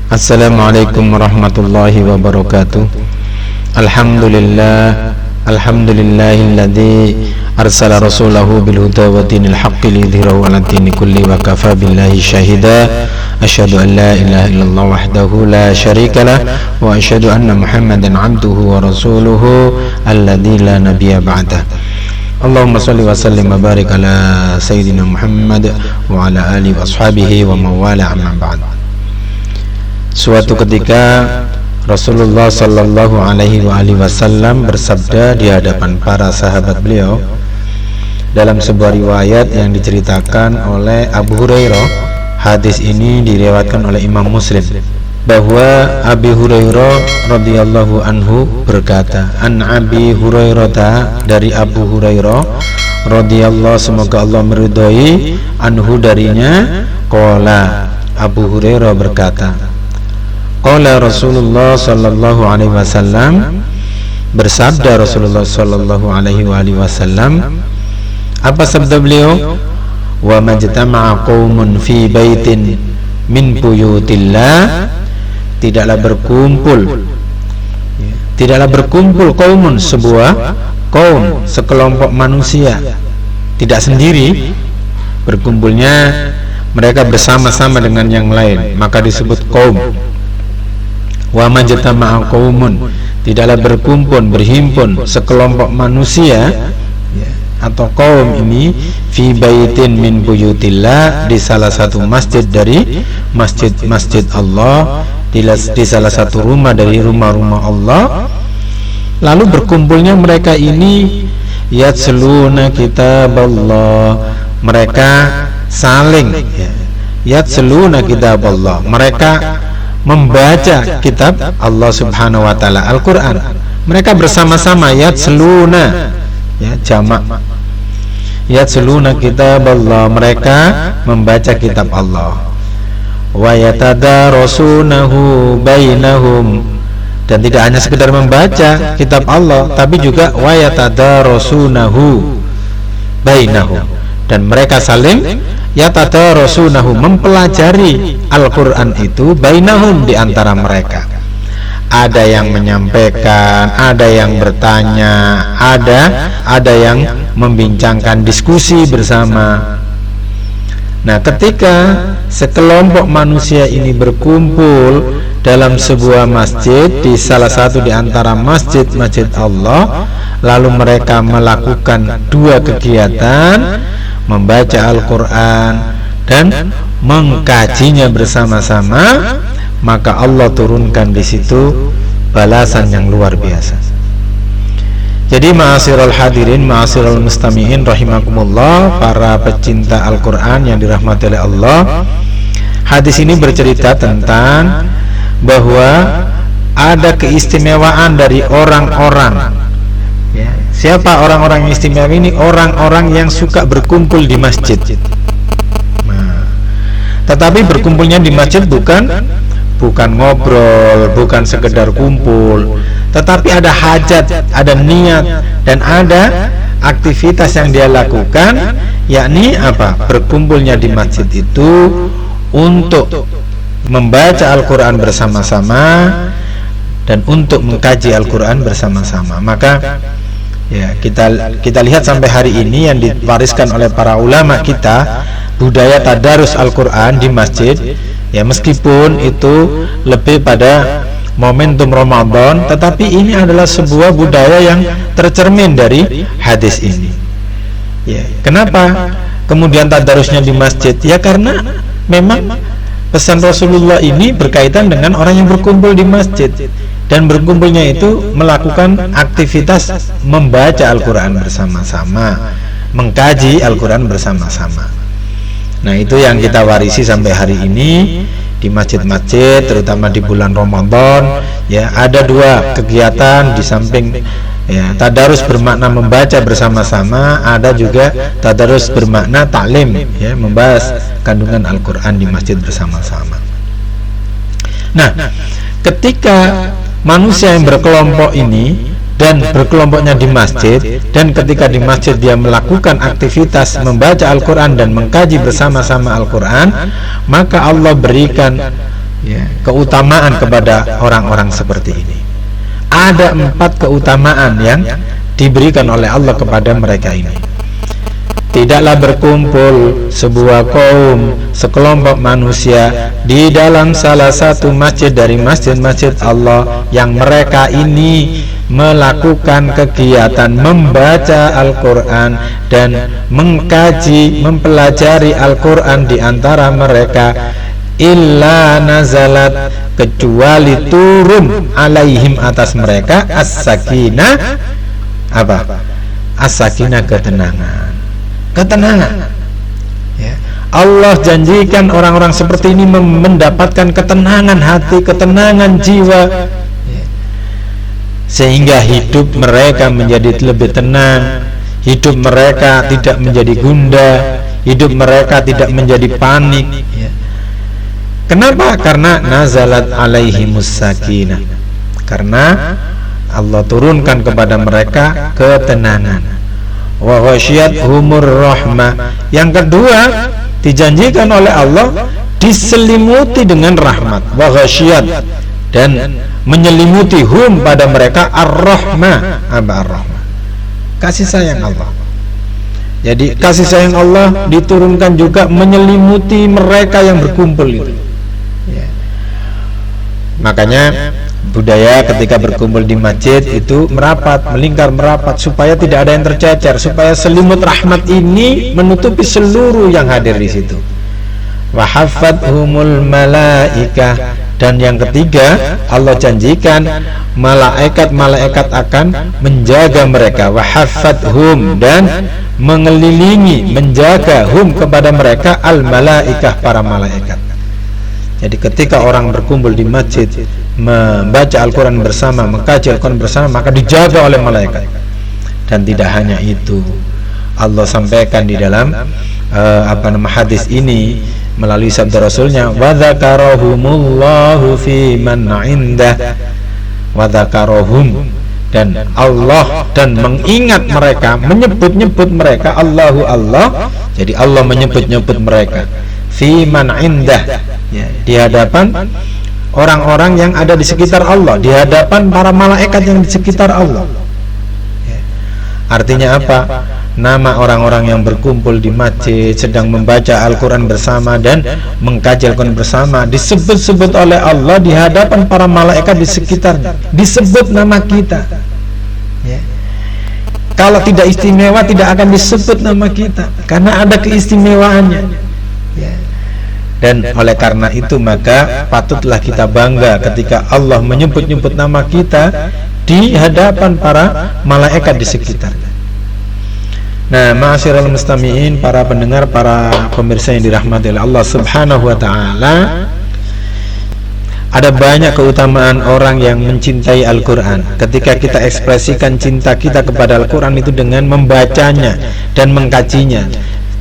Assalamualaikum warahmatullahi wabarakatuh. Alhamdulillahilladzi arsala rasulahu bil huda wa dinil haqqi lidhirahu 'ala dini kulli wa kafa billahi syahida. Asyhadu an la ilaha illallah wahdahu la syarikalah wa asyhadu anna Muhammadan 'abduhu wa rasuluhu alladzi la nabiyya ba'dah. Allahumma shalli wa sallim wa barik ala sayyidina Muhammad wa ala alihi wa ashabihi wa mawala amma ba'd. Suatu ketika Rasulullah sallallahu alaihi wasallam bersabda di hadapan para sahabat beliau dalam sebuah riwayat yang diceritakan oleh Abu Hurairah. Hadis ini diriwayatkan oleh Imam Muslim, bahwa Abi Hurairah radhiyallahu anhu berkata, an Abi Hurairah, dari Abu Hurairah radhiyallahu, semoga Allah meridhai, anhu darinya, qala, Abu Hurairah berkata, qala Rasulullah sallallahu alaihi wasallam, bersabda Rasulullah sallallahu alaihi wasallam. Apa sabda beliau? Wa majtama'a qaumun fi baitin min buyutillah, tidaklah berkumpul qaumun, sebuah kaum, sekelompok manusia, tidak sendiri, berkumpulnya mereka bersama-sama dengan yang lain, maka disebut kaum. Wa majtama'a qaumun, tidaklah berhimpun sekelompok manusia atau kaum ini fi baitin min buyutillah, di salah satu masjid dari masjid Allah, di salah satu rumah dari rumah-rumah Allah. Lalu berkumpulnya mereka ini yatsluna kitaballah, mereka saling yatsluna kitaballah, mereka membaca kitab Allah Subhanahu wa taala, Al-Qur'an. Mereka bersama-sama yatsluna, jamak, yatsluna kitaballah, mereka membaca kitab Allah. Wa yatadarasunahu bainahum, dan tidak hanya sekedar membaca kitab Allah, tapi juga wa yatadarasunahu bainahum, dan mereka saling yatadarasunahu, mempelajari Al-Qur'an itu, bainahum, di antara mereka. Ada yang menyampaikan, ada yang bertanya, ada yang membincangkan, diskusi bersama. Nah, ketika sekelompok manusia ini berkumpul dalam sebuah masjid, di salah satu di antara masjid-masjid Allah, lalu mereka melakukan dua kegiatan, membaca Al-Qur'an dan mengkajinya bersama-sama, maka Allah turunkan di situ balasan yang luar biasa. Jadi ma'asyiral hadirin, ma'asyiral mustami'in rahimakumullah, para pecinta Al-Qur'an yang dirahmati oleh Allah, hadis ini bercerita tentang bahwa ada keistimewaan dari orang-orang. Siapa orang-orang yang istimewa ini? Orang-orang yang suka berkumpul di masjid. Tetapi berkumpulnya di masjid bukan ngobrol, bukan sekedar kumpul, tetapi ada hajat, ada niat, dan ada aktivitas yang dia lakukan, yakni apa? Berkumpulnya di masjid itu untuk membaca Al-Qur'an bersama-sama dan untuk mengkaji Al-Qur'an bersama-sama. Maka kita lihat sampai hari ini yang diwariskan oleh para ulama kita, budaya tadarus Al-Qur'an di masjid, meskipun itu lebih pada momentum Ramadan, tetapi ini adalah sebuah budaya yang tercermin dari hadis ini. Kenapa kemudian tadarusnya di masjid? Karena memang pesan Rasulullah ini berkaitan dengan orang yang berkumpul di masjid, dan berkumpulnya itu melakukan aktivitas membaca Al-Qur'an bersama-sama, mengkaji Al-Qur'an bersama-sama. Nah, itu yang kita warisi sampai hari ini di masjid-masjid, terutama di bulan Ramadan. Ada dua kegiatan, di samping tadarus bermakna membaca bersama-sama, ada juga tadarus bermakna taklim, membahas kandungan Al-Qur'an di masjid bersama-sama. Nah, ketika manusia yang berkelompok ini dan berkelompoknya di masjid, dan ketika di masjid dia melakukan aktivitas membaca Al-Quran dan mengkaji bersama-sama Al-Quran, maka Allah berikan ya, keutamaan kepada orang-orang seperti ini. Ada 4 keutamaan yang diberikan oleh Allah kepada mereka ini. Tidaklah berkumpul sebuah kaum, sekelompok manusia di dalam salah satu masjid dari masjid-masjid Allah yang mereka ini melakukan kegiatan membaca Al-Quran dan mengkaji, mempelajari Al-Quran di antara mereka, illa nazalat, kecuali turun alaihim, atas mereka, as-sakinah, apa? As-sakinah, ketenangan. Ya. Allah janjikan orang-orang seperti ini mendapatkan ketenangan hati, ketenangan jiwa, ya. Sehingga hidup mereka menjadi lebih tenang, hidup mereka tidak menjadi gundah, hidup mereka tidak menjadi panik, ya. Kenapa? Karena nazalat alaihimus sakinah, karena Allah turunkan kepada mereka ketenangan. Wa ghasyiyathumur rahmah. Yang kedua, dijanjikan oleh Allah diselimuti dengan rahmat. Wa ghasyiyat, dan menyelimuti hum pada mereka ar-rahmah. Ar-rahmah, kasih sayang Allah. Jadi kasih sayang Allah diturunkan juga menyelimuti mereka yang berkumpul itu. Ya. Makanya budaya ketika berkumpul di masjid itu merapat, melingkar merapat, supaya tidak ada yang tercecer, supaya selimut rahmat ini menutupi seluruh yang hadir di situ. Wa hafathumul malaikah, dan yang ketiga Allah janjikan malaikat-malaikat akan menjaga mereka. Wa hafathum, dan mengelilingi, menjaga hum kepada mereka, al malaikah, para malaikat. Jadi ketika orang berkumpul di masjid membaca Al-Quran bersama, mengkaji Al-Quran bersama, maka dijaga oleh malaikat. Dan tidak hanya itu, Allah sampaikan di dalam hadis ini melalui sabda Rasulnya, wa dzakarahumullahu fi man 'indah, wa dzakarahum, dan Allah dan mengingat mereka, menyebut-nyebut mereka, Allahu Allah. Jadi Allah menyebut-nyebut mereka fi man 'indah, ya, di hadapan orang-orang yang ada di sekitar Allah, di hadapan para malaikat yang di sekitar Allah, ya. Artinya apa? Nama orang-orang yang berkumpul di masjid sedang membaca Al-Quran bersama dan mengkaji Al-Quran bersama disebut-sebut oleh Allah di hadapan para malaikat di sekitarnya, disebut nama kita, ya. Kalau tidak istimewa tidak akan disebut nama kita, karena ada keistimewaannya, ya. Dan oleh karena itu maka patutlah kita bangga ketika Allah menyebut-nyebut nama kita di hadapan para malaikat di sekitarnya. Nah, ma'asyiral mustami'in, para pendengar, para pemirsa yang dirahmati oleh Allah Subhanahu wa taala, ada banyak keutamaan orang yang mencintai Al-Quran. Ketika kita ekspresikan cinta kita kepada Al-Quran itu dengan membacanya dan mengkajinya,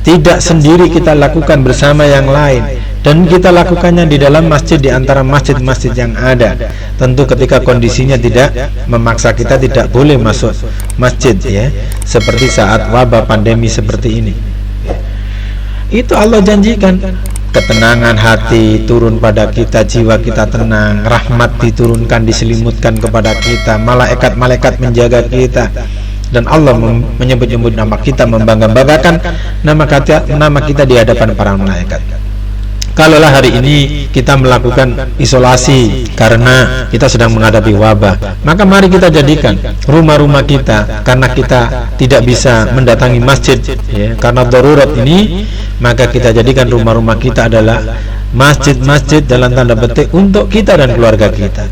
tidak sendiri kita lakukan bersama yang lain, dan kita lakukannya di dalam masjid, di antara masjid-masjid yang ada. Tentu ketika kondisinya tidak memaksa, kita tidak boleh masuk masjid, ya, seperti saat wabah pandemi seperti ini. Itu Allah janjikan ketenangan hati turun pada kita, jiwa kita tenang, rahmat diturunkan, diselimutkan kepada kita, malaikat-malaikat menjaga kita, dan Allah menyebut-nyebut nama kita, membangga-banggakan nama kita di hadapan para malaikat. Kalaulah hari ini kita melakukan isolasi karena kita sedang menghadapi wabah, maka mari kita jadikan rumah-rumah kita, karena kita tidak bisa mendatangi masjid, ya, karena darurat ini, maka kita jadikan rumah-rumah kita adalah masjid-masjid dalam tanda petik untuk kita dan keluarga kita.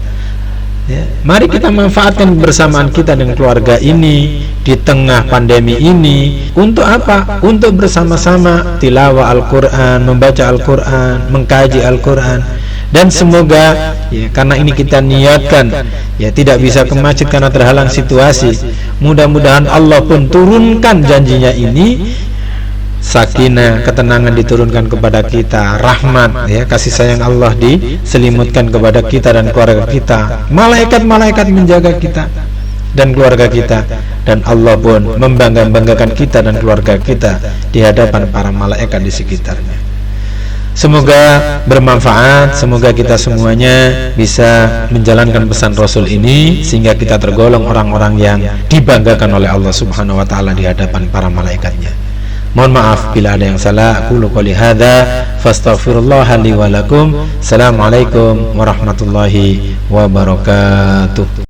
Ya, mari kita manfaatkan kebersamaan kita dengan keluarga ini di tengah pandemi ini. Untuk apa? Untuk bersama-sama tilawah Al-Quran, membaca Al-Quran, mengkaji Al-Quran. Dan semoga, ya, karena ini kita niatkan, ya, tidak bisa ke masjid karena terhalang situasi, mudah-mudahan Allah pun turunkan janjinya ini, sakinah, ketenangan diturunkan kepada kita, rahmat, ya, kasih sayang Allah diselimutkan kepada kita dan keluarga kita, malaikat-malaikat menjaga kita dan keluarga kita, dan Allah pun membangga-banggakan kita dan keluarga kita di hadapan para malaikat di sekitarnya. Semoga bermanfaat, semoga kita semuanya bisa menjalankan pesan Rasul ini sehingga kita tergolong orang-orang yang dibanggakan oleh Allah Subhanahu wa taala di hadapan para malaikatnya. Mohon maaf bila ada yang salah. Aqulu qouli hadza fastaghfirullah li wa lakum. Assalamualaikum warahmatullahi wabarakatuh.